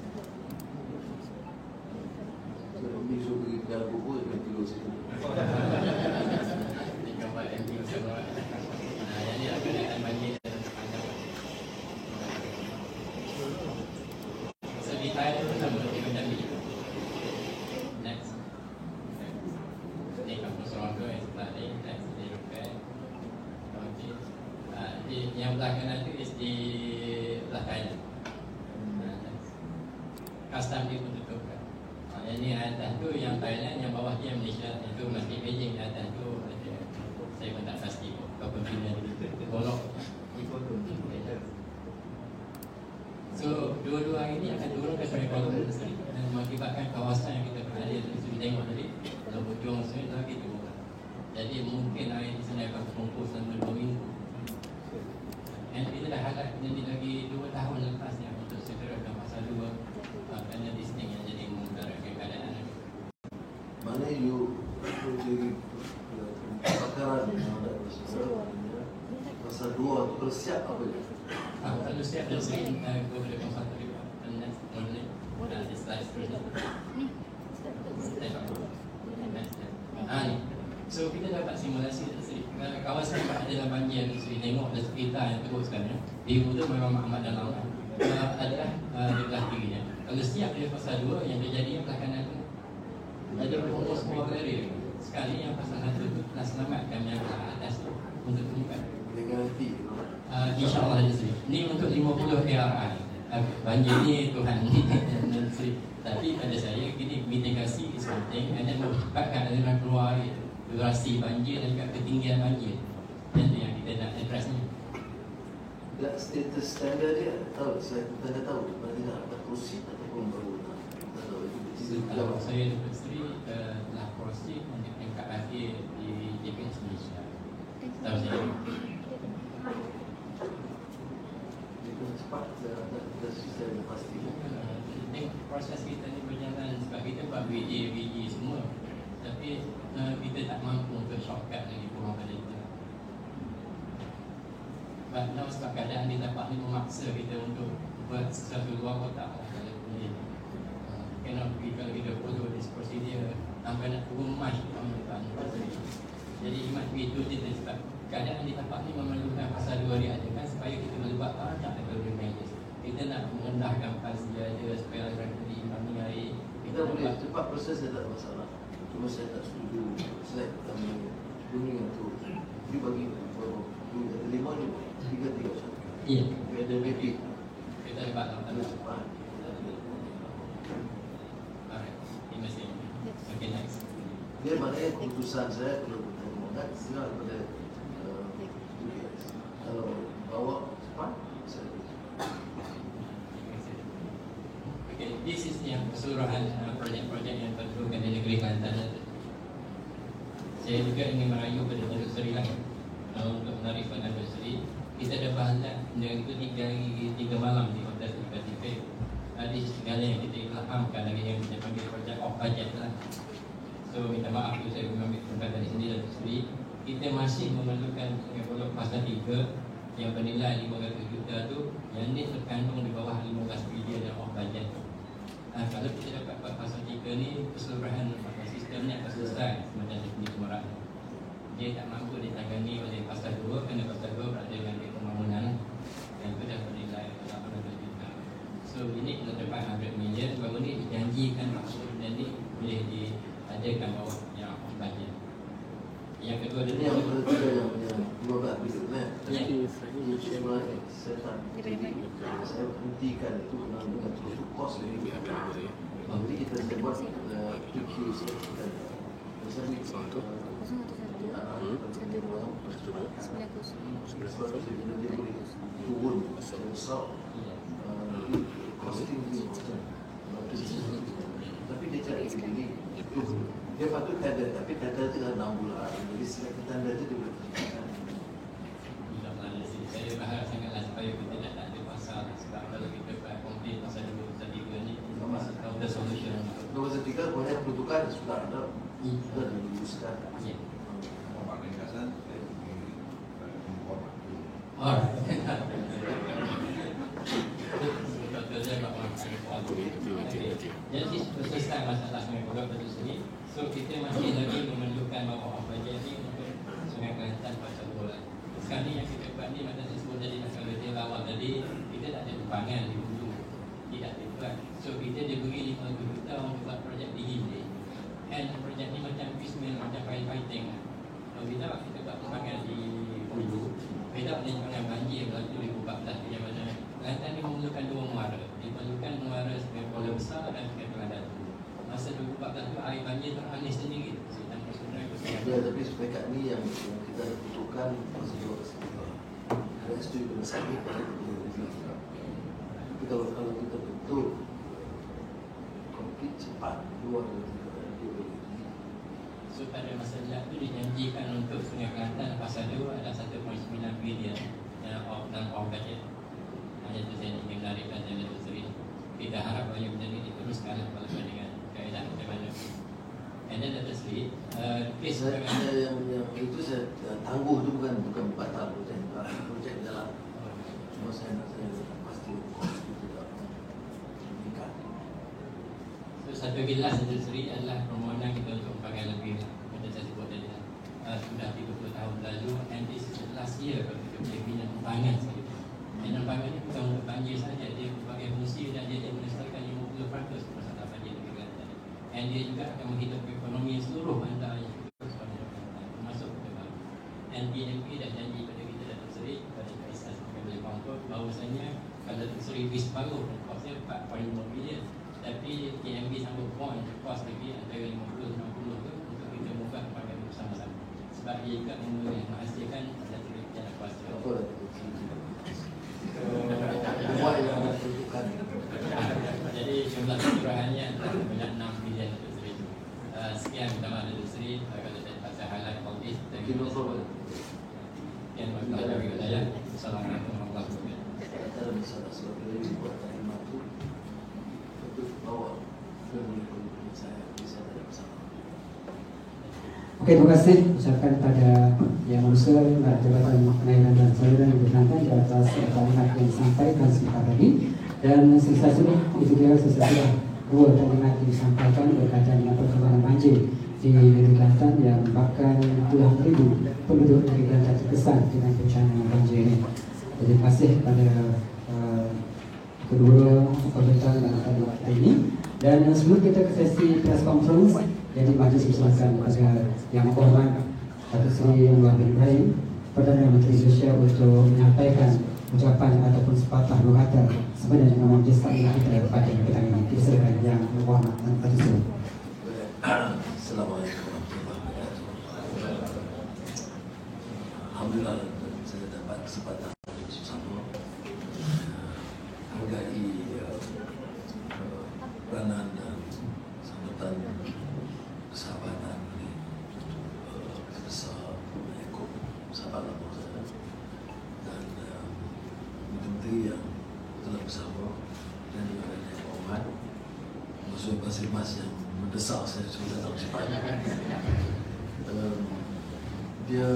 Ini suruh pergi ke dalam buku dengan tidur situ. Ini gambar ending semua. Yang ini keadaan banjir dan sepanjang. So di Thailand itu sama seperti macam ni. Next. Ini kampung Seronok yang sebelah ni. Next di Rukai. Okay. Yang belah kanan tu is di belah Thailand. Next. Custom dia pun tutup kan. Yang ni atas tu yang Thailand, yang bawah tu yang Malaysia. Itu masih Beijing, atas tu ada. Saya pun tak pasti berapa bila golok. So, dua-dua hari ini akan turunkan perekonomian sendiri dan mengakibatkan kawasan yang kita berada di sini tengok tadi, dalam hujung sini lagi turun. Jadi mungkin air di sana akan terkumpul selama 2 minggu. Dan kita dah harap nanti lagi 2 tahun lepas yang untuk segerakan fasa 2 kerana disting yang jadi mengutarakan keadaan. Mana you jadi kebakaran pasal 2 tu bersiap apa dia? Kalau siap dan sering go boleh konsultasi juga. Dan kemudian di slide seterusnya. Ni. So kita dapat simulasi kawasan yang ada dalam banjir yang sering tengok dan sekitar yang teruk sekarang. Di hulu memang amat dalam adalah di belah kirinya. Kalau siap dia pasal 2 yang terjadi yang belah kanan tu. Ada almost 4 area. Sekali yang pasal 1 tu telah selamatkan yang atas tu untuk tempat. Dengan nanti InsyaAllah ada sini. Ini untuk 50 ARI. Banjir ni Tuhan tapi pada saya kini mitigasi is penting dan mempercepatkan aliran keluar air, durasi banjir dan juga ketinggian banjir. Itu yang kita nak address ni. tak status standar dia tahu saya tak tahu mana nak ada proceed ataupun baru nak tak tahu itu Kalau saya dapat isteri telah proceed untuk tingkat akhir di JPS Malaysia. Tahu saya. cepat dan sistem pasti. Proses kita ni berjalan sebab kita buat VJ semua. Tapi kita tak mampu untuk shortcut lagi kurang pada itu. Sebab now sebab keadaan di tapak ni memaksa kita untuk buat sesuatu luar kotak. Kena pergi kalau kita follow this procedure sampai nak turun march depan. Jadi imat begitu kita sebab keadaan di tapak ni memerlukan pasal 2 diadakan supaya kita boleh buat banyak level measures. Kita nak merendahkan pas dia ada supaya aliran diimbangi air. Kita boleh cepat proses dia tak ada masalah. Cuma saya tak setuju slide kami kuning tu. Dia bagi berapa? 5 ni 3 Ya. Ada lebih. Kita ada batang tanah. Cepat. Alright. Terima kasih. Okay, next. Dia maknanya keputusan saya perlu bertanya silakan kepada kalau bawa cepat saya Okay, this is yang keseluruhan projek-projek yang terlakukan di negeri Kelantan. Saya juga ingin merayu kepada Datuk Seri lain untuk menarifkan Datuk Seri. Kita ada bahasan dengan itu 3 malam di Hotel Tiga-Tiga. Ada segala yang kita ilhamkan lagi yang kita panggil projek off budget lah. So minta maaf tu saya mengambil tempat dari sini Datuk Seri. Kita masih memerlukan pondok pasal 3 yang bernilai 500 juta tu yang ni terkandung di bawah 15 bilion yang off budget. Kalau kita dapat buat pasal 3 ni keseluruhan sistem ni akan selesai macam di Semarang. Dia tak mampu ditangani oleh pasal 2 kerana pasal 2 berada dengan pembangunan yang itu dah bernilai 800 juta. So ini kita dapat 100 million baru ni dijanjikan maksud dan ni boleh diadakan bawah yang off budget. Yang kedua ini yang yang 15 bilion Ya. Ini saya tak jadi saya hentikan itu dengan terus kos ini. Jadi kita buat fikir saya turun besar costing tapi dia cari begini dia patut tanda tapi tanda itu dah 6 bulan jadi selepas tanda itu dia boleh kerjakan. Saya berharap sangatlah supaya kita tak ada masalah sebab kalau kita buat komplain pasal 213 ni masih tahu ada solution. 213 banyak peruntukan sudah ada sudah diluluskan. Alright. Jadi selesai masalah Sungai Buloh itu sendiri. So kita masih lagi memerlukan bahawa bajet ni untuk Sungai Kelantan pasal bola. Sekarang ni yang kita buat ni macam saya sebut tadi macam kita awal tadi kita tak ada tumpangan di hulu, tidak dibuat. So kita diberi 50 juta untuk buat projek di hilir. And projek ni macam piecemeal, macam firefighting. Kalau kita buat tumpangan di hulu, beda dengan tumpangan banjir berlaku 2014 di mana Kelantan ni memerlukan 2 muara. Diperlukan muara Sungai Buloh besar dan Sungai Kelantan. Masa 2014 tu air banjir terhanis sendiri. Tanpa sungai tu. Ya, tapi setakat ni yang kita ada butuhkan masih jauh ke sini. Kerana itu juga sakit. Tapi kalau kita betul komplit cepat keluar dari So pada masa itu dijanjikan untuk Sungai Kelantan fasa 2 ada 1.9 bilion dalam budget. Hanya itu saya ingin menarikkan dari itu sendiri. Kita harap banyak benda ini diteruskan walaupun dengan kaedah macam mana. And then lastly, saya yang itu saya tangguh itu bukan batal projek jalan. Cuma saya pasti tidak meningkat. So satu gelas itu sendiri adalah permohonan kita untuk pakai lebih macam saya sebut tadi. Sudah 30 tahun lalu and this is the last year kalau kita boleh bina tempangan sekali. Dan tempangan ini bukan untuk banjir saja, dia sebagai fungsi dan dia melestarikan 50% masalah banjir di Kelantan. Dan dia juga akan menghidupkan ekonomi seluruh antara yang termasuk Kota Baru. Dan PNP dah janji pada kita Datuk Seri pada kisah sebagai boleh kontrol bahawasanya kalau Datuk Seri bis baru kosnya 4.5 bilion, tapi PNP sanggup bond kos lagi antara 50-60 tu untuk kita buka tempangan bersama-sama. Sebab dia juga menghasilkan satu jalan kuasa. Buat yang ada peruntukan. Jadi jumlah kecurahannya adalah sebanyak 6 bilion Datuk Seri. Sekian minta maaf Datuk Seri kalau ada pasal highlight all this. Thank you so much. Sekian terima kasih kepada saya. Assalamualaikum warahmatullahi wabarakatuh. Ada masalah sebab lagi buat terima tu untuk bawa ke saya bisa ada bersama. Okey, terima kasih ucapkan kepada Yang Manusia Jabatan Pengairan dan Saluran di Kelantan di atas kalimat yang disampaikan sebentar tadi. Dan sesuatu itu dia sesuatu 2 kalimat disampaikan berkaitan dengan perkembangan banjir di negeri Kelantan yang menyebabkan puluhan ribu penduduk negeri Kelantan terkesan dengan bencana banjir ini. Jadi terima kasih kepada kedua pembentang dalam kalimat ini. Dan sebelum kita ke sesi press conference, jadi majlis bersamakan kepada Yang Berhormat Datuk Seri Anwar bin Ibrahim, Perdana Menteri Malaysia untuk menyampaikan ucapan ataupun sepatah dua kata sebenarnya dengan majlis taklim kita pada petang ini. Silakan Yang Berhormat Datuk Seri. Assalamualaikum warahmatullahi wabarakatuh. Alhamdulillah saya dapat kesempatan bersama menghargai peranan dan sambutan persahabatan ini besar mengikut sahabat lama saya dan menteri yang telah bersama dan juga Yang Berhormat Maksudnya Pasir Mas yang mendesak saya supaya datang cepat. Dia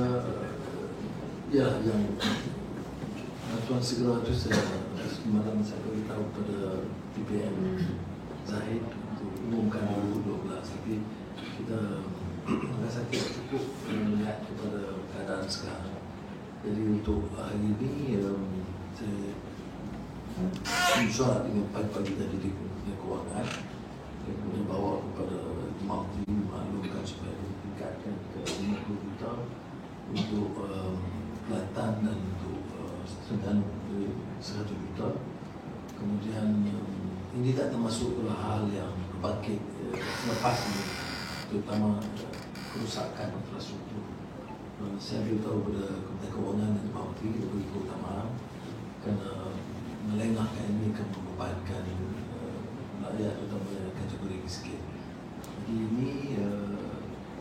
yang Tuan Segera itu saya semalam saya beritahu kepada TPM Zahid untuk umumkan 2012, tapi kita rasa tidak cukup melihat kepada keadaan sekarang. Jadi untuk hari ini saya mesyuarat dengan pagi-pagi tadi di Kewangan, kemudian bawa kepada Mahdi maklumkan supaya ditingkatkan ke 50 juta untuk Kelantan dan untuk Terengganu duit 100 juta. Kemudian ini tak termasuk hal yang berbangkit selepas ini, terutama kerusakan infrastruktur. Saya beritahu kepada Kementerian Kewangan dan Pak Menteri kita beri keutamaan kerana melengahkan ini akan membebankan rakyat terutama kategori miskin. Jadi ini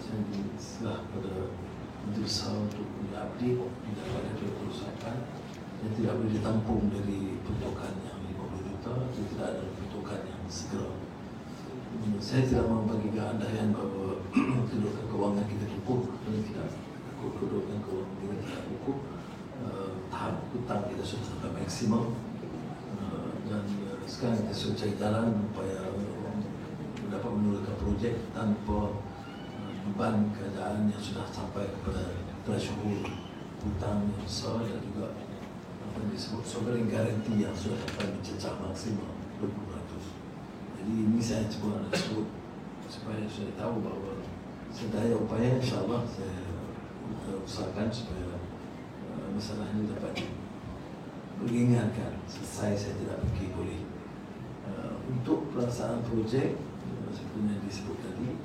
saya serah pada Menteri Besar untuk update tidak pada kerusakan yang tidak boleh ditampung dari peruntukan yang 50 juta, tidak ada peruntukan yang segera. Saya tidak mahu bagi keandaian bahawa kedudukan kewangan kita cukup, kerana tidak kedudukan kewangan kita tidak cukup. Tahap hutang kita sudah sampai maksimum, dan sekarang kita sudah cari jalan supaya dapat menurunkan projek tanpa beban keadaan yang sudah sampai kepada threshold hutang yang besar dan juga apa yang disebut sovereign guarantee yang sudah sampai mencecah maksimal 20%. Jadi ini saya cuba nak sebut supaya saya tahu bahawa sedaya upaya insyaAllah saya usahakan supaya masalah ini dapat diringankan. Saya tidak fikir boleh. Untuk pelaksanaan projek seperti yang disebut tadi,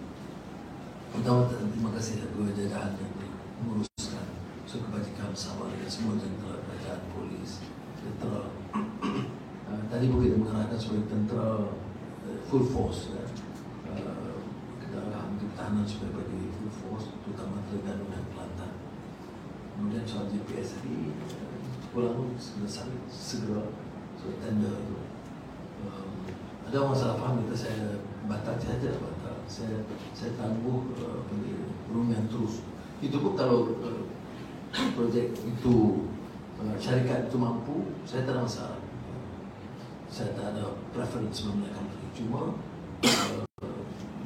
pertama terima kasih kepada jajaran yang menguruskan kebajikan bersama dengan semua tentera, kerajaan, polis, tentera. Tadi pun kita mengarahkan sebagai tentera full force, kendaraan pertahanan supaya bagi full force, terutama Terengganu dan Kelantan. Kemudian soal GPS tadi, pulang segera soal tender itu. Ada masalah faham kita, saya batal saja, saya tangguh perumian terus. Itu pun kalau projek itu syarikat itu mampu, saya tak ada masalah. Saya tak ada preference memenangkan projek. Cuma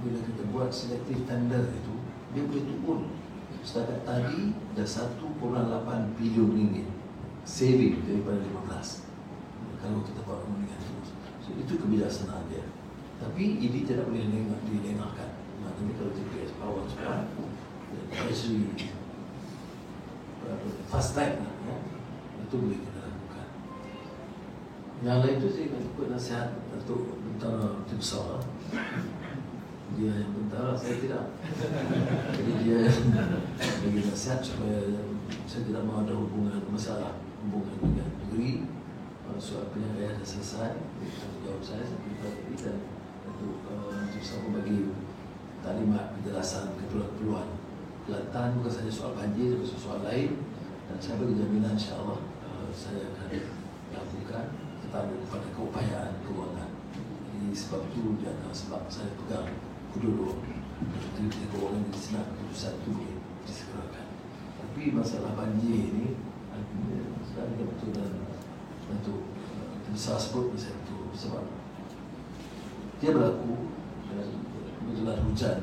bila kita buat selective tender itu, dia boleh turun. Setakat tadi dah 1.8 bilion ringgit saving daripada 15 kalau kita buat pemenangan terus. So, itu kebijaksanaan dia. Tapi ini tidak boleh dilengahkan. Maknanya kalau GPS power cepat, actually fast track, itu boleh kita lakukan. Yang lain itu saya ikut nasihat untuk tentara tim besar. Dia yang tentara, saya tidak. Jadi dia bagi nasihat supaya saya tidak mahu ada masalah hubungan dengan negeri. Soal penyelesaian dah selesai, tanggungjawab saya beritahu tadi, dan untuk bersama bagi taklimat penjelasan keperluan Kelantan bukan sahaja soal banjir, tapi soal lain, dan saya beri jaminan insyaAllah saya akan lakukan terutama kepada keupayaan kewangan. Jadi sebab itu dia antara sebab saya pegang kedua-dua Menteri Kewangan di sana, keputusan itu boleh disegerakan. Tapi masalah banjir ini sekarang kita betul dan untuk besar sebut misalnya itu sebab dia berlaku dan kebetulan hujan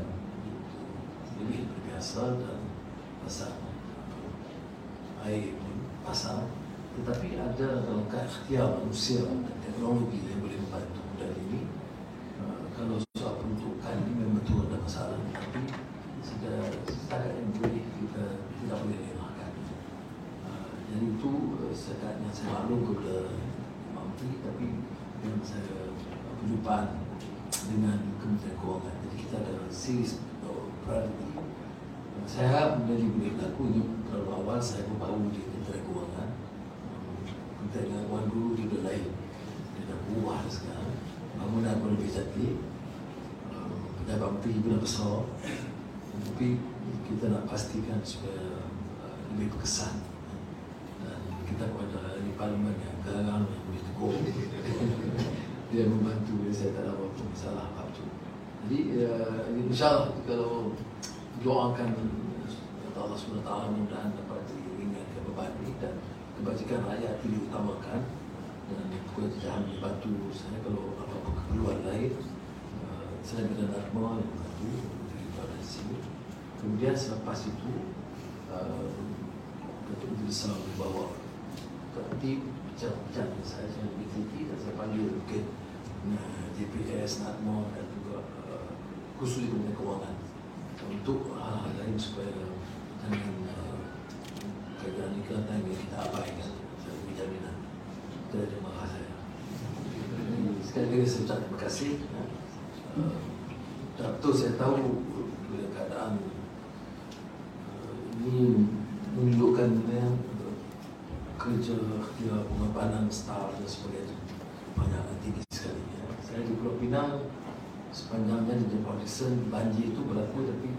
lebih biasa dan pasang air pun pasang, tetapi ada dalam ikhtiar manusia dan teknologi yang boleh membantu dan ini kalau soal peruntukan ini memang betul ada masalah, tapi setakat yang boleh kita tidak boleh elakkan. Jadi itu setakat yang saya maklum kepada Menteri, tapi yang saya perjumpaan dengan Kementerian Kewangan. Jadi kita ada series priority. Saya harap benda ini boleh berlaku. Ini terlalu awal saya pun baru di Kementerian Kewangan. Kementerian Kewangan dulu dia dah lain. Dia dah berubah sekarang. Bangunan pun lebih cantik. Pejabat Menteri pun dah besar. Tapi kita nak pastikan supaya lebih berkesan. Kita pada di Parlimen yang garang yang boleh tegur dia membantu, saya tak ada apa-apa masalah apa tu. Jadi insyaAllah kalau doakan Allah SWT mudah-mudahan dapat diringankan beban ini dan kebajikan rakyat itu diutamakan, dan kejajahan dibantu saya kalau apa-apa keperluan lain saya bina Dharma yang membantu dari sini. Kemudian selepas itu Datuk Besar dibawa tapi bincang-bincang saya lebih tinggi dan saya panggil mungkin JPS, NADMO dan juga khusus di Kementerian Kewangan untuk hal-hal lain supaya jangan kerajaan Kelantan yang kita abaikan. Saya beri jaminan dari marah saya. Sekali lagi saya ucap terima kasih. Dan betul saya tahu bila keadaan ini menunjukkan kerja dia pengorbanan staf dan sebagainya banyak tinggi sekali. Saya di Pulau Pinang sepanjangnya di Jepang Dixon banjir itu berlaku, tapi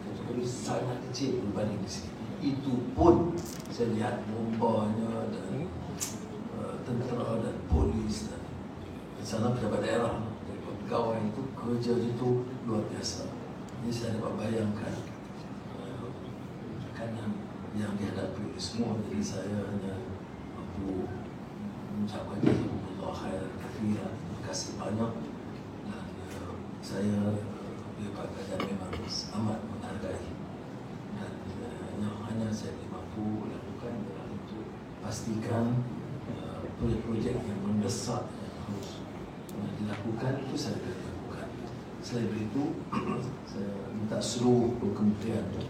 kategori sangat kecil berbanding di sini. Itu pun saya lihat bombanya dan tentera dan polis dan di sana pejabat daerah dari pegawai itu kerja itu luar biasa. Ini saya dapat bayangkan tekanan yang dihadapi oleh semua. Jadi saya hanya mampu mengucapkan jazakumullah khairan katsiran, terima kasih banyak. Dan saya Pak Kajar memang amat menghargai, dan hanya saya mampu lakukan adalah untuk pastikan projek-projek yang mendesak yang harus dilakukan itu saya akan lakukan. Selain itu, saya minta seluruh kementerian itu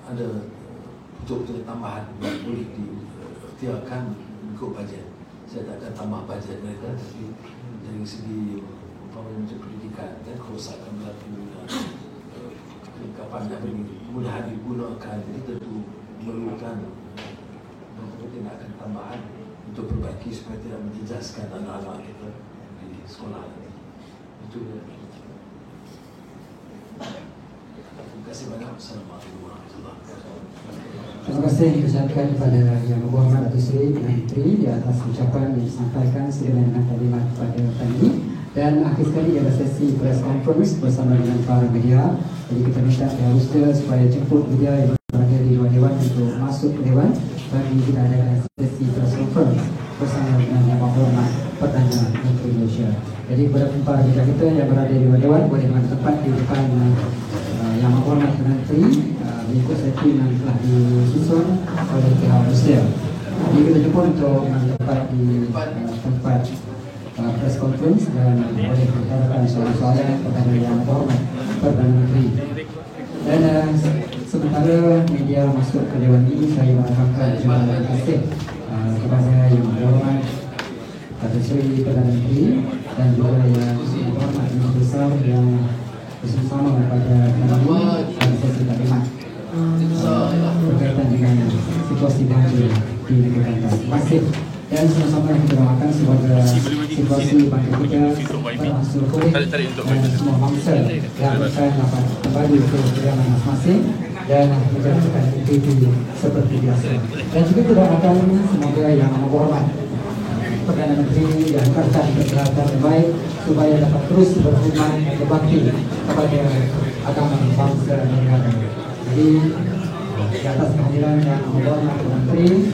ada projek tambahan yang boleh diikhtiarkan mengikut bajet. Saya tak akan tambah bajet mereka, tapi dari segi macam pendidikan dan kerosakan berlaku dan kelengkapan yang mudah digunakan, jadi tentu memerlukan tindakan tambahan untuk perbaiki supaya tidak menjejaskan anak-anak kita di sekolah ini. Itu ya. Terima kasih banyak. Assalamualaikum warahmatullahi wabarakatuh. Terima kasih diucapkan kepada Yang Berhormat Datuk Seri Menteri di atas ucapan yang disampaikan dengan kalimat pada tadi. Dan akhir sekali ada sesi press conference bersama dengan para media. Jadi kita minta pihak hostess supaya jemput media yang berada di luar Dewan untuk masuk ke Dewan. Bagi kita adakan sesi press conference bersama dengan Yang Berhormat Perdana Menteri Malaysia. Jadi kepada para media kita yang berada di luar Dewan boleh mengambil tempat di depan Yang Berhormat Perdana Menteri mengikut setting yang telah disusun oleh pihak hostess. Jadi kita jumpa untuk mengambil tempat di tempat press conference dan boleh berhadapan soalan-soalan kepada Yang Berhormat Perdana Menteri. Dan sementara media masuk ke Dewan ini, saya mengucapkan terima kasih kepada Yang Berhormat Datuk Seri Perdana Menteri dan juga Yang Berhormat Menteri Besar yang bersama kepada kami pada sesi taklimat berkaitan dengan situasi banjir di negara kita. Terima kasih. Dan sama-sama kita doakan semoga situasi bangsa kita berangsur pulih dan semua bangsa yang akan dapat kembali ke negara masing-masing dan menjalankan aktiviti seperti biasa. Dan juga kita doakan semoga Yang Berhormat Perdana Menteri yang akan berkelakuan baik supaya dapat terus berkhidmat dan berbakti kepada agama bangsa dan negara. Jadi di atas kehadiran Yang Berhormat Perdana Menteri